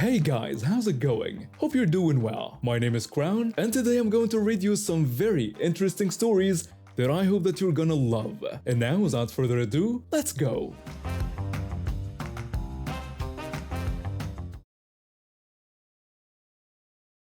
Hey guys, how's it going? Hope you're doing well. My name is Crown, and today I'm going to read you some very interesting stories that I hope that you're gonna love. And now, without further ado, let's go!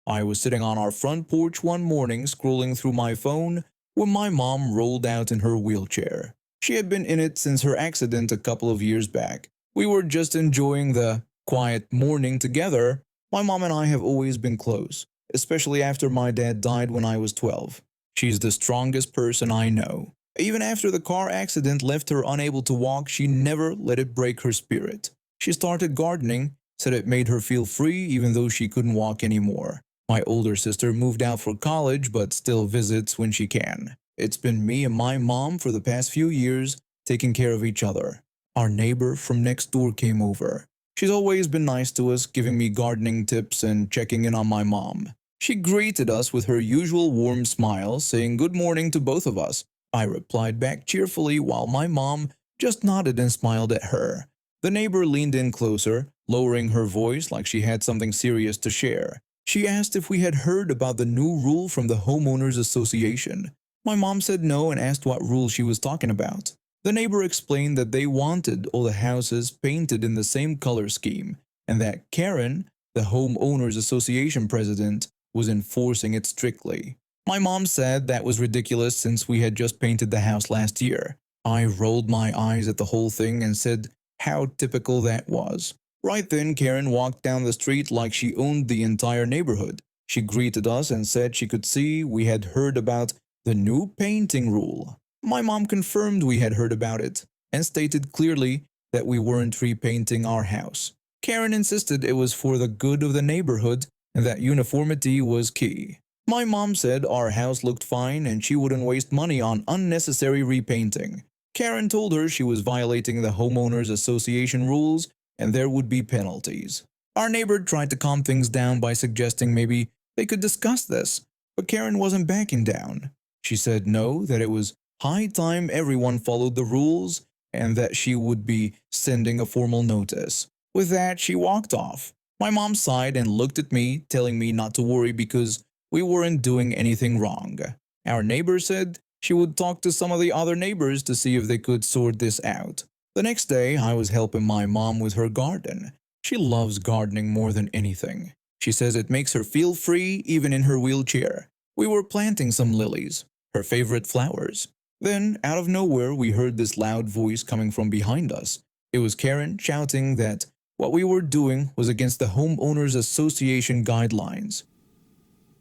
I was sitting on our front porch one morning scrolling through my phone when my mom rolled out in her wheelchair. She had been in it since her accident a couple of years back. We were just enjoying the quiet morning together. My mom and I have always been close, especially after my dad died when I was 12. She's the strongest person I know. Even after the car accident left her unable to walk, she never let it break her spirit. She started gardening, said it made her feel free even though she couldn't walk anymore. My older sister moved out for college but still visits when she can. It's been me and my mom for the past few years taking care of each other. Our neighbor from next door came over. She's always been nice to us, giving me gardening tips and checking in on my mom. She greeted us with her usual warm smile, saying good morning to both of us. I replied back cheerfully while my mom just nodded and smiled at her. The neighbor leaned in closer, lowering her voice like she had something serious to share. She asked if we had heard about the new rule from the homeowners association. My mom said no and asked what rule she was talking about. The neighbor explained that they wanted all the houses painted in the same color scheme and that Karen, the homeowners association president, was enforcing it strictly. My mom said that was ridiculous since we had just painted the house last year. I rolled my eyes at the whole thing and said how typical that was. Right then, Karen walked down the street like she owned the entire neighborhood. She greeted us and said she could see we had heard about the new painting rule. My mom confirmed we had heard about it and stated clearly that we weren't repainting our house. Karen insisted it was for the good of the neighborhood and that uniformity was key. My mom said our house looked fine and she wouldn't waste money on unnecessary repainting. Karen told her she was violating the homeowners association rules and there would be penalties. Our neighbor tried to calm things down by suggesting maybe they could discuss this, but Karen wasn't backing down. She said no, that it was high time everyone followed the rules and that she would be sending a formal notice. With that, she walked off. My mom sighed and looked at me, telling me not to worry because we weren't doing anything wrong. Our neighbor said she would talk to some of the other neighbors to see if they could sort this out. The next day, I was helping my mom with her garden. She loves gardening more than anything. She says it makes her feel free even in her wheelchair. We were planting some lilies, her favorite flowers. Then, out of nowhere, we heard this loud voice coming from behind us. It was Karen shouting that what we were doing was against the Homeowners Association guidelines.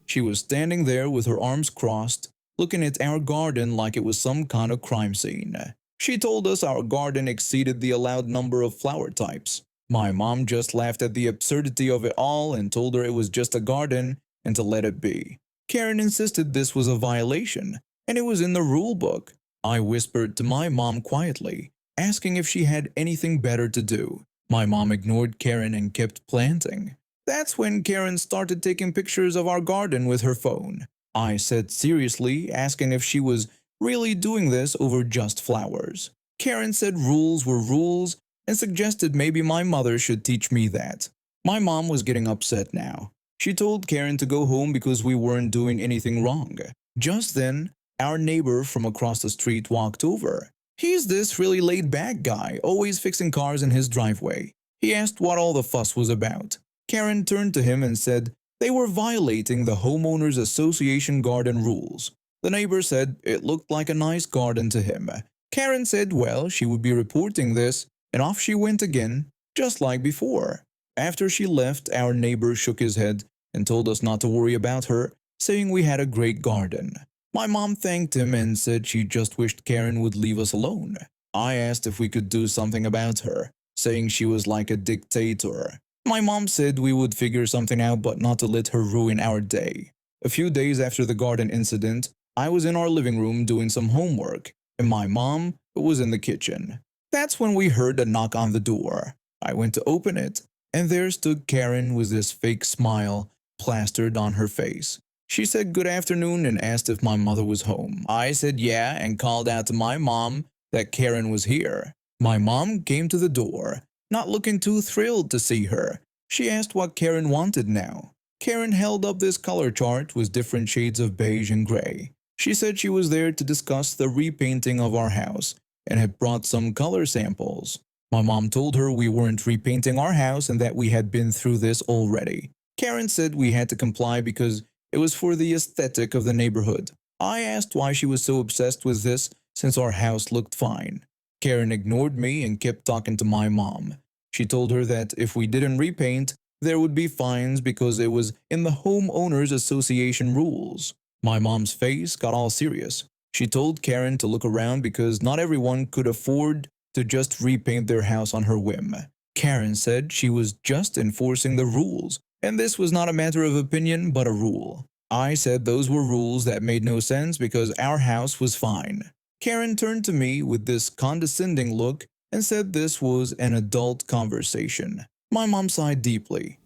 She was standing there with her arms crossed, looking at our garden like it was some kind of crime scene. She told us our garden exceeded the allowed number of flower types. My mom just laughed at the absurdity of it all and told her it was just a garden and to let it be. Karen insisted this was a violation, and it was in the rule book. I whispered to my mom quietly, asking if she had anything better to do. My mom ignored Karen and kept planting. That's when Karen started taking pictures of our garden with her phone. I said seriously, asking if she was really doing this over just flowers. Karen said rules were rules and suggested maybe my mother should teach me that. My mom was getting upset now. She told Karen to go home because we weren't doing anything wrong. Just then, our neighbor from across the street walked over. He's this really laid-back guy, always fixing cars in his driveway. He asked what all the fuss was about. Karen turned to him and said they were violating the Homeowners Association garden rules. The neighbor said it looked like a nice garden to him. Karen said, well, she would be reporting this, and off she went again, just like before. After she left, our neighbor shook his head and told us not to worry about her, saying we had a great garden. My mom thanked him and said she just wished Karen would leave us alone. I asked if we could do something about her, saying she was like a dictator. My mom said we would figure something out but not to let her ruin our day. A few days after the garden incident, I was in our living room doing some homework, and my mom was in the kitchen. That's when we heard a knock on the door. I went to open it, and there stood Karen with this fake smile plastered on her face. She said good afternoon and asked if my mother was home. I said yeah and called out to my mom that Karen was here. My mom came to the door, not looking too thrilled to see her. She asked what Karen wanted now. Karen held up this color chart with different shades of beige and gray. She said she was there to discuss the repainting of our house and had brought some color samples. My mom told her we weren't repainting our house and that we had been through this already. Karen said we had to comply because it was for the aesthetic of the neighborhood. I asked why she was so obsessed with this since our house looked fine. Karen ignored me and kept talking to my mom. She told her that if we didn't repaint, there would be fines because it was in the homeowners association rules. My mom's face got all serious. She told Karen to look around because not everyone could afford to just repaint their house on her whim. Karen said she was just enforcing the rules, and this was not a matter of opinion but a rule. I said those were rules that made no sense because our house was fine. Karen turned to me with this condescending look and said this was an adult conversation. My mom sighed deeply.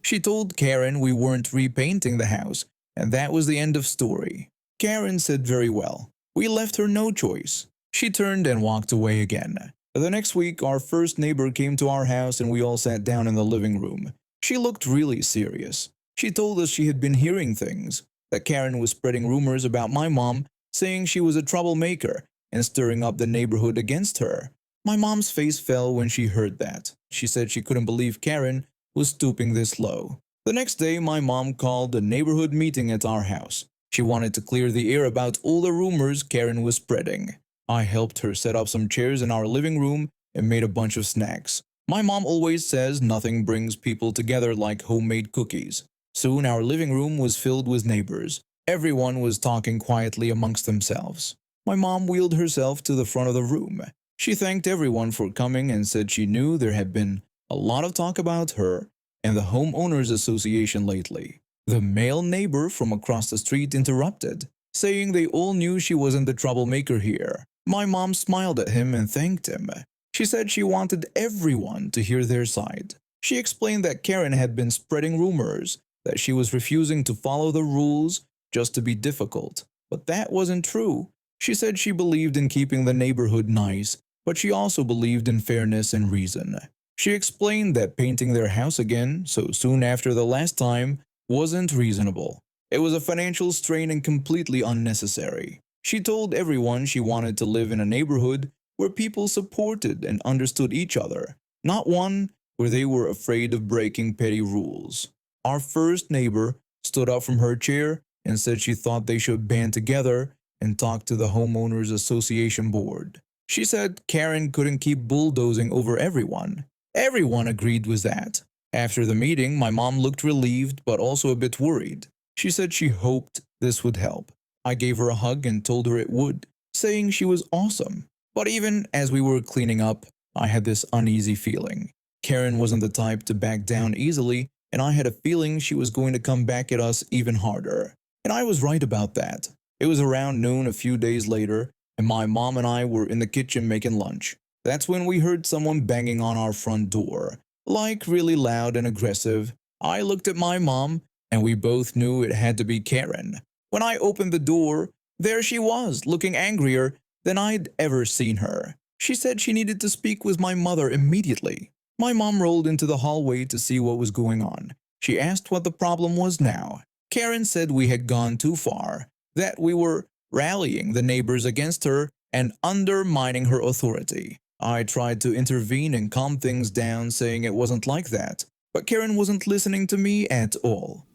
She told Karen we weren't repainting the house, and that was the end of story. Karen said very well. We left her no choice. She turned and walked away again. The next week, our first neighbor came to our house and we all sat down in the living room. She looked really serious. She told us she had been hearing things, that Karen was spreading rumors about my mom, saying she was a troublemaker and stirring up the neighborhood against her. My mom's face fell when she heard that. She said she couldn't believe Karen was stooping this low. The next day, my mom called a neighborhood meeting at our house. She wanted to clear the air about all the rumors Karen was spreading. I helped her set up some chairs in our living room and made a bunch of snacks. My mom always says nothing brings people together like homemade cookies. Soon our living room was filled with neighbors. Everyone was talking quietly amongst themselves. My mom wheeled herself to the front of the room. She thanked everyone for coming and said she knew there had been a lot of talk about her and the homeowners association lately. The male neighbor from across the street interrupted, saying they all knew she wasn't the troublemaker here. My mom smiled at him and thanked him. She said she wanted everyone to hear their side. She explained that Karen had been spreading rumors, that she was refusing to follow the rules just to be difficult. But that wasn't true. She said she believed in keeping the neighborhood nice, but she also believed in fairness and reason. She explained that painting their house again so soon after the last time wasn't reasonable. It was a financial strain and completely unnecessary. She told everyone she wanted to live in a neighborhood where people supported and understood each other, not one where they were afraid of breaking petty rules. Our first neighbor stood up from her chair and said she thought they should band together and talk to the homeowners association board. She said Karen couldn't keep bulldozing over everyone. Everyone agreed with that. After the meeting, my mom looked relieved but also a bit worried. She said she hoped this would help. I gave her a hug and told her it would, saying she was awesome. But even as we were cleaning up, I had this uneasy feeling. Karen wasn't the type to back down easily, and I had a feeling she was going to come back at us even harder. And I was right about that. It was around noon a few days later, and my mom and I were in the kitchen making lunch. That's when we heard someone banging on our front door, like really loud and aggressive. I looked at my mom, and we both knew it had to be Karen. When I opened the door, there she was, looking angrier than I'd ever seen her. She said she needed to speak with my mother immediately. My mom rolled into the hallway to see what was going on. She asked what the problem was now. Karen said we had gone too far, that we were rallying the neighbors against her and undermining her authority. I tried to intervene and calm things down, saying it wasn't like that, but Karen wasn't listening to me at all.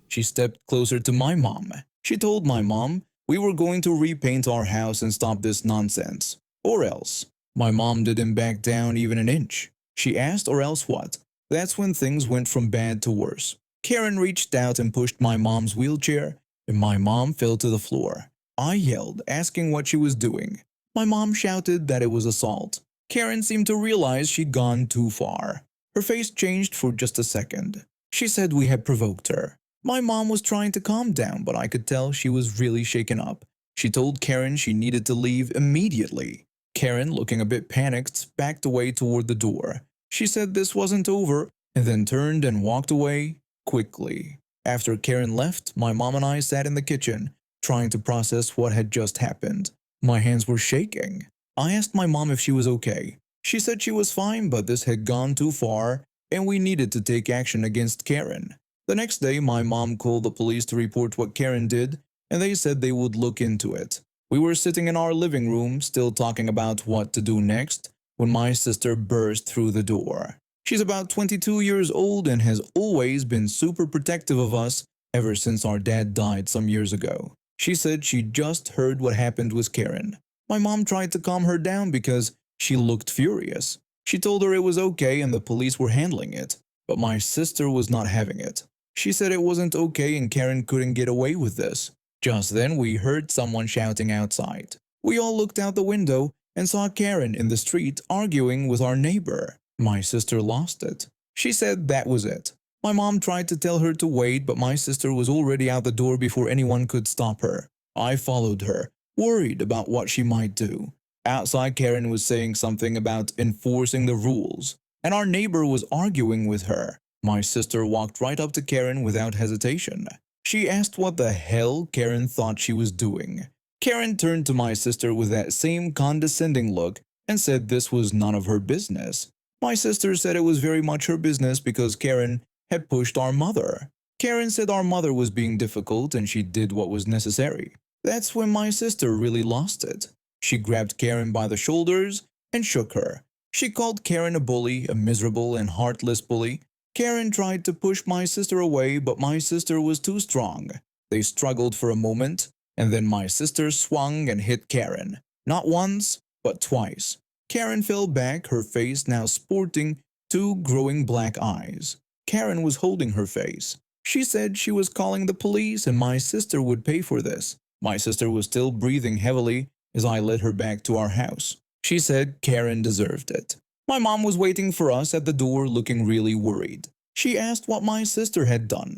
She stepped closer to my mom. She told my mom we were going to repaint our house and stop this nonsense. Or else. My mom didn't back down even an inch. She asked, or else what? That's when things went from bad to worse. Karen reached out and pushed my mom's wheelchair, and my mom fell to the floor. I yelled, asking what she was doing. My mom shouted that it was assault. Karen seemed to realize she'd gone too far. Her face changed for just a second. She said we had provoked her. My mom was trying to calm down, but I could tell she was really shaken up. She told Karen she needed to leave immediately. Karen, looking a bit panicked, backed away toward the door. She said this wasn't over, and then turned and walked away quickly. After Karen left, my mom and I sat in the kitchen, trying to process what had just happened. My hands were shaking. I asked my mom if she was okay. She said she was fine, but this had gone too far, and we needed to take action against Karen. The next day, my mom called the police to report what Karen did, and they said they would look into it. We were sitting in our living room, still talking about what to do next, when my sister burst through the door. She's about 22 years old and has always been super protective of us ever since our dad died some years ago. She said she just heard what happened with Karen. My mom tried to calm her down because she looked furious. She told her it was okay and the police were handling it, but my sister was not having it. She said it wasn't okay and Karen couldn't get away with this. Just then we heard someone shouting outside. We all looked out the window and saw Karen in the street arguing with our neighbor. My sister lost it. She said that was it. My mom tried to tell her to wait, but my sister was already out the door before anyone could stop her. I followed her, worried about what she might do. Outside, Karen was saying something about enforcing the rules, and our neighbor was arguing with her. My sister walked right up to Karen without hesitation. She asked what the hell Karen thought she was doing. Karen turned to my sister with that same condescending look and said this was none of her business. My sister said it was very much her business because Karen had pushed our mother. Karen said our mother was being difficult and she did what was necessary. That's when my sister really lost it. She grabbed Karen by the shoulders and shook her. She called Karen a bully, a miserable and heartless bully. Karen tried to push my sister away, but my sister was too strong. They struggled for a moment, and then my sister swung and hit Karen. Not once, but twice. Karen fell back, her face now sporting two growing black eyes. Karen was holding her face. She said she was calling the police and my sister would pay for this. My sister was still breathing heavily as I led her back to our house. She said Karen deserved it. My mom was waiting for us at the door looking really worried. She asked what my sister had done.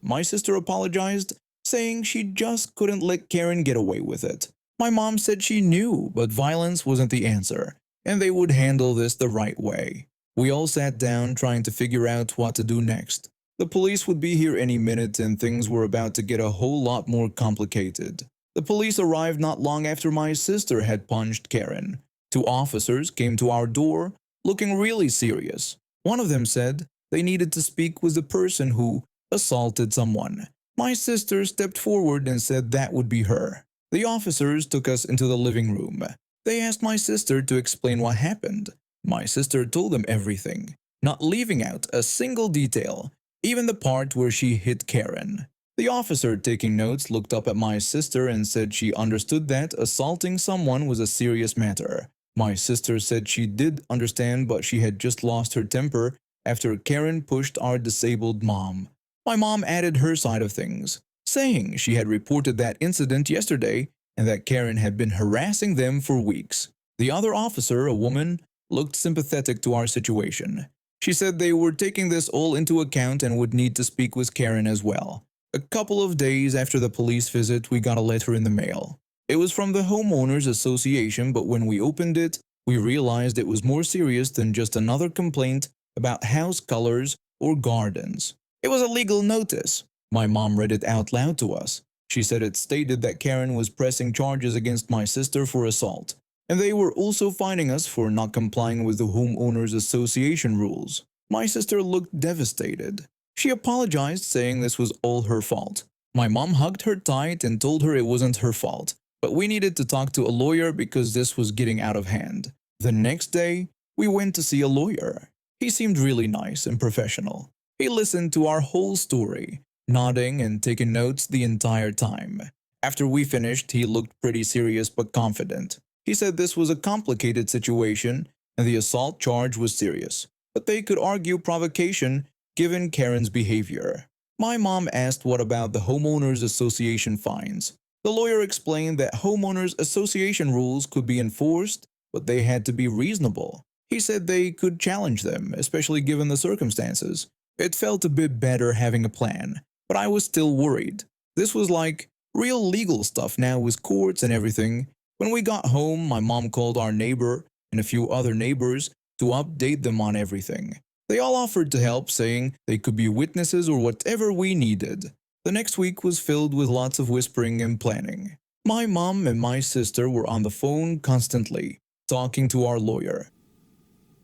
My sister apologized, saying she just couldn't let Karen get away with it. My mom said she knew, but violence wasn't the answer, and they would handle this the right way. We all sat down trying to figure out what to do next. The police would be here any minute and things were about to get a whole lot more complicated. The police arrived not long after my sister had punched Karen. Two officers came to our door, looking really serious. One of them said they needed to speak with the person who assaulted someone. My sister stepped forward and said that would be her. The officers took us into the living room. They asked my sister to explain what happened. My sister told them everything, not leaving out a single detail, even the part where she hit Karen. The officer taking notes looked up at my sister and said she understood that assaulting someone was a serious matter. My sister said she did understand, but she had just lost her temper after Karen pushed our disabled mom. My mom added her side of things, saying she had reported that incident yesterday and that Karen had been harassing them for weeks. The other officer, a woman, looked sympathetic to our situation. She said they were taking this all into account and would need to speak with Karen as well. A couple of days after the police visit, we got a letter in the mail. It was from the Homeowners Association, but when we opened it, we realized it was more serious than just another complaint about house colors or gardens. It was a legal notice. My mom read it out loud to us. She said it stated that Karen was pressing charges against my sister for assault, and they were also fining us for not complying with the Homeowners Association rules. My sister looked devastated. She apologized, saying this was all her fault. My mom hugged her tight and told her it wasn't her fault, but we needed to talk to a lawyer because this was getting out of hand. The next day, we went to see a lawyer. He seemed really nice and professional. He listened to our whole story, nodding and taking notes the entire time. After we finished, he looked pretty serious but confident. He said this was a complicated situation and the assault charge was serious, but they could argue provocation given Karen's behavior. My mom asked what about the Homeowners Association fines. The lawyer explained that Homeowners Association rules could be enforced, but they had to be reasonable. He said they could challenge them, especially given the circumstances. It felt a bit better having a plan, but I was still worried. This was like real legal stuff now with courts and everything. When we got home, my mom called our neighbor and a few other neighbors to update them on everything. They all offered to help, saying they could be witnesses or whatever we needed. The next week was filled with lots of whispering and planning. My mom and my sister were on the phone constantly, talking to our lawyer.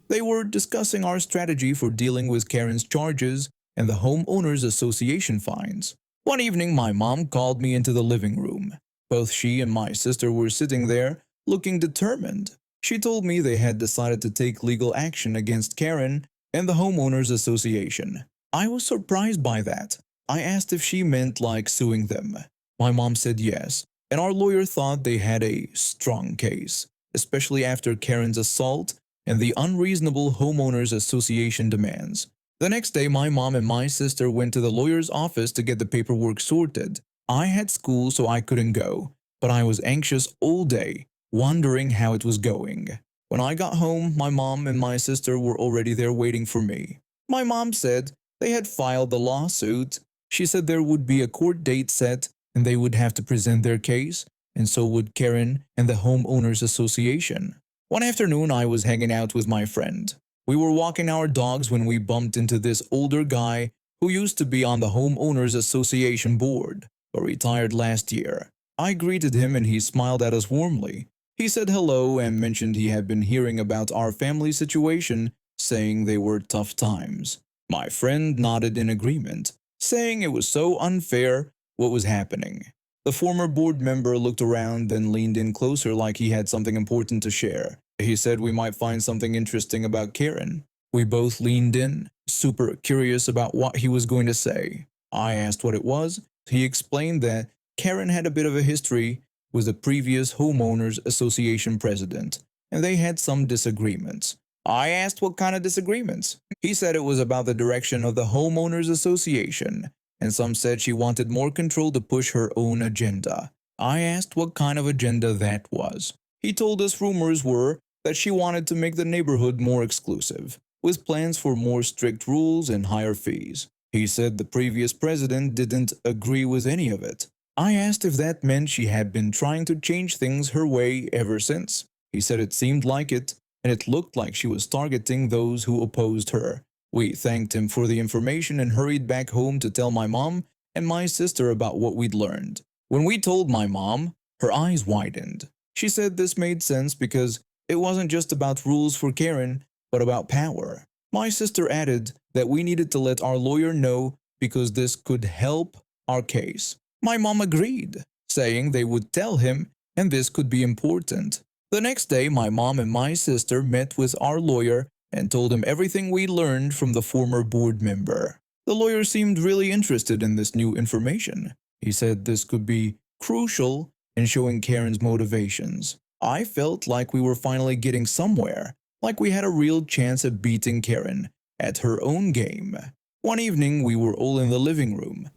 They were discussing our strategy for dealing with Karen's charges and the homeowners association fines. One evening, my mom called me into the living room. Both she and my sister were sitting there, looking determined. She told me they had decided to take legal action against Karen and the homeowners association. I was surprised by that. I asked if she meant like suing them. My mom said yes, and our lawyer thought they had a strong case, especially after Karen's assault and the unreasonable homeowners association demands. The next day, my mom and my sister went to the lawyer's office to get the paperwork sorted. I had school, so I couldn't go, but I was anxious all day, wondering how it was going. When I got home, my mom and my sister were already there waiting for me. My mom said they had filed the lawsuit. She said there would be a court date set and they would have to present their case, and so would Karen and the homeowners association. One afternoon, I was hanging out with my friend. We were walking our dogs when we bumped into this older guy who used to be on the homeowners association board, but retired last year. I greeted him and he smiled at us warmly. He said hello and mentioned he had been hearing about our family situation, saying they were tough times. My friend nodded in agreement, saying it was so unfair what was happening. The former board member looked around, then leaned in closer like he had something important to share. He said we might find something interesting about Karen. We both leaned in, super curious about what he was going to say. I asked what it was. He explained that Karen had a bit of a history with the previous homeowners association president, and they had some disagreements. I asked what kind of disagreements. He said it was about the direction of the homeowners association, and some said she wanted more control to push her own agenda. I asked what kind of agenda that was. He told us rumors were that she wanted to make the neighborhood more exclusive, with plans for more strict rules and higher fees. He said the previous president didn't agree with any of it. I asked if that meant she had been trying to change things her way ever since. He said it seemed like it, and it looked like she was targeting those who opposed her. We thanked him for the information and hurried back home to tell my mom and my sister about what we'd learned. When we told my mom, her eyes widened. She said this made sense because it wasn't just about rules for Karen, but about power. My sister added that we needed to let our lawyer know because this could help our case. My mom agreed, saying they would tell him and this could be important. The next day, my mom and my sister met with our lawyer and told him everything we learned from the former board member. The lawyer seemed really interested in this new information. He said this could be crucial in showing Karen's motivations. I felt like we were finally getting somewhere, like we had a real chance at beating Karen at her own game. One evening, we were all in the living room.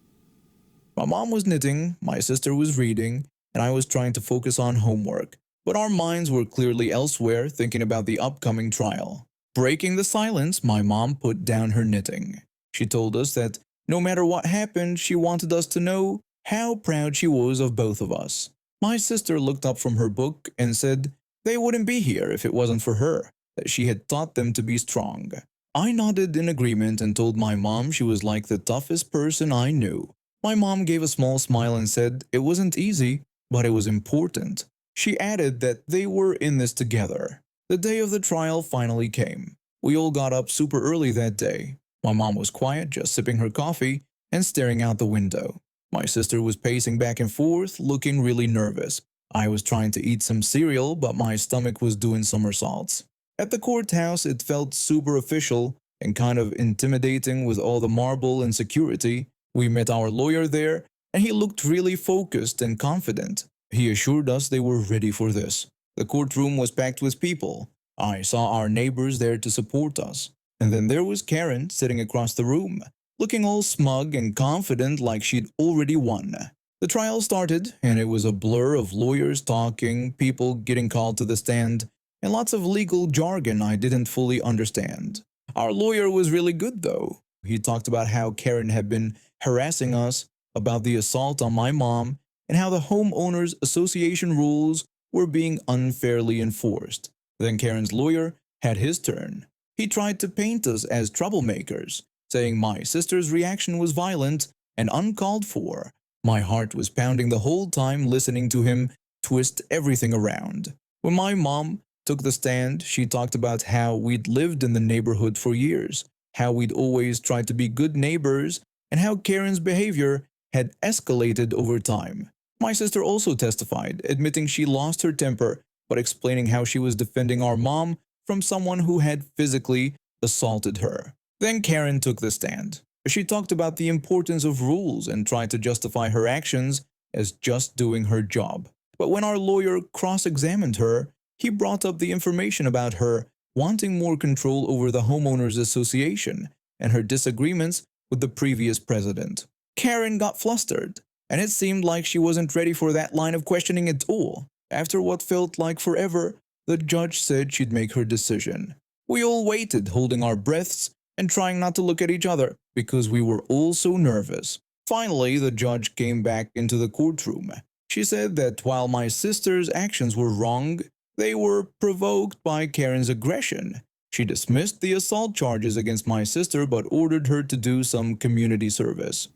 My mom was knitting, my sister was reading, and I was trying to focus on homework, but our minds were clearly elsewhere, thinking about the upcoming trial. Breaking the silence, my mom put down her knitting. She told us that no matter what happened, she wanted us to know how proud she was of both of us. My sister looked up from her book and said they wouldn't be here if it wasn't for her, that she had taught them to be strong. I nodded in agreement and told my mom she was like the toughest person I knew. My mom gave a small smile and said it wasn't easy, but it was important. She added that they were in this together. The day of the trial finally came. We all got up super early that day. My mom was quiet, just sipping her coffee and staring out the window. My sister was pacing back and forth, looking really nervous. I was trying to eat some cereal, but my stomach was doing somersaults. At the courthouse, it felt super official and kind of intimidating with all the marble and security. We met our lawyer there, and he looked really focused and confident. He assured us they were ready for this. The courtroom was packed with people. I saw our neighbors there to support us. And then there was Karen sitting across the room, looking all smug and confident like she'd already won. The trial started, and it was a blur of lawyers talking, people getting called to the stand, and lots of legal jargon I didn't fully understand. Our lawyer was really good, though. He talked about how Karen had been harassing us, about the assault on my mom, and how the homeowners association rules were being unfairly enforced. Then Karen's lawyer had his turn. He tried to paint us as troublemakers, saying my sister's reaction was violent and uncalled for. My heart was pounding the whole time listening to him twist everything around. When my mom took the stand, she talked about how we'd lived in the neighborhood for years, how we'd always tried to be good neighbors, and how Karen's behavior had escalated over time. My sister also testified, admitting she lost her temper, but explaining how she was defending our mom from someone who had physically assaulted her. Then Karen took the stand. She talked about the importance of rules and tried to justify her actions as just doing her job. But when our lawyer cross-examined her, he brought up the information about her wanting more control over the homeowners association and her disagreements with the previous president. Karen got flustered, and it seemed like she wasn't ready for that line of questioning at all. After what felt like forever, the judge said she'd make her decision. We all waited, holding our breaths and trying not to look at each other because we were all so nervous. Finally, the judge came back into the courtroom. She said that while my sister's actions were wrong, they were provoked by Karen's aggression. She dismissed the assault charges against my sister but ordered her to do some community service.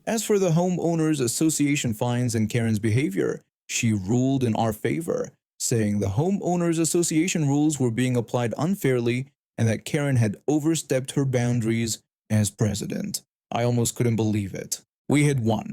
As for the homeowners association fines and Karen's behavior, she ruled in our favor, saying the homeowners association rules were being applied unfairly and that Karen had overstepped her boundaries as president. I almost couldn't believe it. We had won.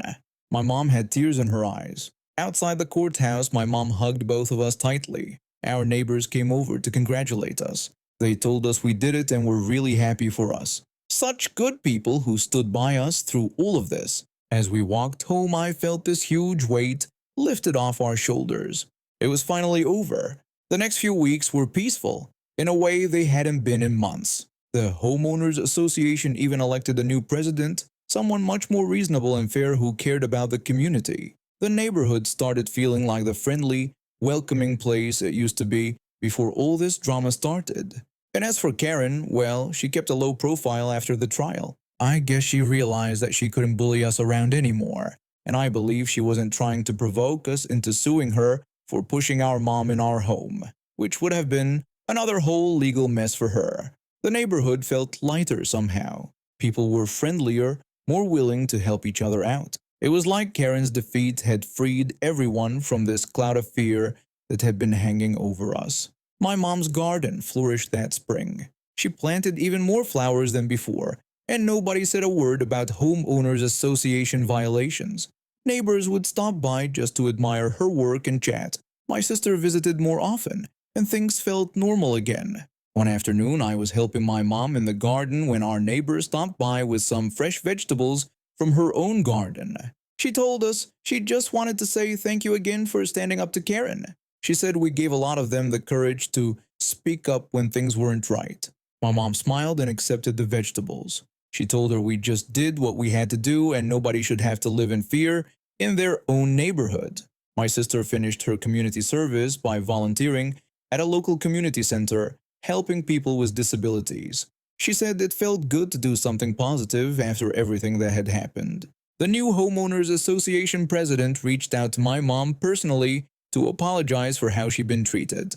My mom had tears in her eyes. Outside the courthouse, my mom hugged both of us tightly. Our neighbors came over to congratulate us. They told us we did it and were really happy for us. Such good people who stood by us through all of this. As we walked home, I felt this huge weight lifted off our shoulders. It was finally over. The next few weeks were peaceful, in a way they hadn't been in months. The Homeowners Association even elected a new president, someone much more reasonable and fair who cared about the community. The neighborhood started feeling like the friendly, welcoming place it used to be before all this drama started. And as for Karen, well, she kept a low profile after the trial. I guess she realized that she couldn't bully us around anymore, and I believe she wasn't trying to provoke us into suing her for pushing our mom in our home, which would have been another whole legal mess for her. The neighborhood felt lighter somehow. People were friendlier, more willing to help each other out. It was like Karen's defeat had freed everyone from this cloud of fear that had been hanging over us. My mom's garden flourished that spring. She planted even more flowers than before, and nobody said a word about homeowners association violations. Neighbors would stop by just to admire her work and chat. My sister visited more often, and things felt normal again. One afternoon, I was helping my mom in the garden when our neighbor stopped by with some fresh vegetables from her own garden. She told us she just wanted to say thank you again for standing up to Karen. She said we gave a lot of them the courage to speak up when things weren't right. My mom smiled and accepted the vegetables. She told her we just did what we had to do and nobody should have to live in fear in their own neighborhood. My sister finished her community service by volunteering at a local community center, helping people with disabilities. She said it felt good to do something positive after everything that had happened. The new Homeowners Association president reached out to my mom personally to apologize for how she'd been treated.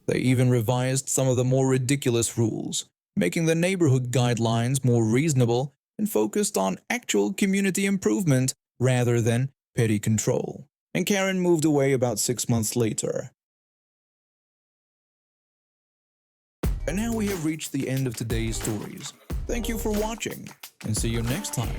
They even revised some of the more ridiculous rules, making the neighborhood guidelines more reasonable and focused on actual community improvement rather than petty control. And Karen moved away about 6 months later. And now we have reached the end of today's stories. Thank you for watching, and see you next time.